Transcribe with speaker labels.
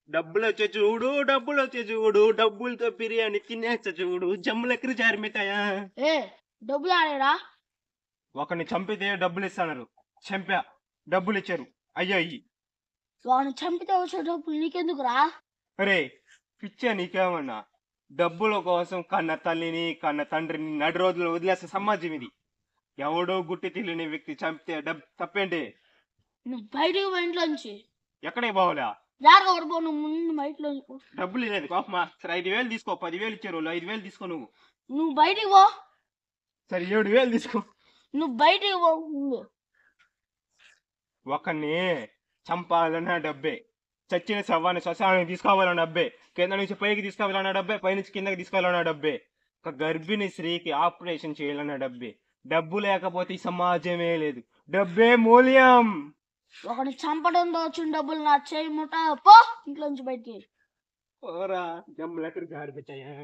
Speaker 1: డబ్బులు వచ్చే చూడు డబ్బులతో బిర్యానీ తినేస్తా చూడు జమ్ములెక్కడి జారిమితాయా.
Speaker 2: ఏ డబ్బులు ఆడేరా?
Speaker 1: ఒకరిని చంపితే డబ్బులు ఇస్తానరు, చంపా, డబ్బులు ఇచ్చారు, అయ్యో అయ్యి.
Speaker 2: వాడిని చంపితే వచ్చే డబ్బులు నీకెందుకురా?
Speaker 1: అరే పిచ్చా నీకేమన్నా? డబ్బుల కోసం కన్న తల్లిని కన్న తండ్రిని నడి రోజులు వదిలేసే సమాజం ఇది. ఎవడో గుట్టి తెలియని వ్యక్తి చంపితే తప్పేంటి?
Speaker 2: నువ్వు బయటికి పో ఇంట్లోంచి.
Speaker 1: ఎక్కడికి పోవాలా?
Speaker 2: జాగ్రత్త పడిపో, నువ్వు ముందు మా ఇంట్లోంచి పో.
Speaker 1: డబ్బులు లేదు కోపమా? సరే 5,000 తీసుకో, 10,000 ఇచ్చారు వాళ్ళు, 5,000 తీసుకో నువ్వు.
Speaker 2: నువ్వు బయటికి పో.
Speaker 1: సరే 7,000 తీసుకో.
Speaker 2: నువ్వు బయటికి పో ముందు.
Speaker 1: ఒకరిని చంపాలన్నా డబ్బే, చచ్చిన శవాన్ని శ్మశానానికి తీసుకోవాలన్న డబ్బే, కింద నుంచి పైకి తీసుకోవాలన్న డబ్బే, పైనుంచి కిందకి తీసుకోవాలన్న డబ్బే, ఒక గర్భిణీ స్త్రీకి ఆపరేషన్ చేయాలన్న డబ్బే. డబ్బు లేకపోతే ఈ సమాజమే లేదు. డబ్బే మూల్యం.
Speaker 2: ఒకటి చంపడంతో వచ్చిన డబ్బులు నా చేయి ముట్ట. పో ఇంట్లోంచి బయటికి.
Speaker 1: పోరా జమ్ములెక్కడికి జారిపెట్టాయా.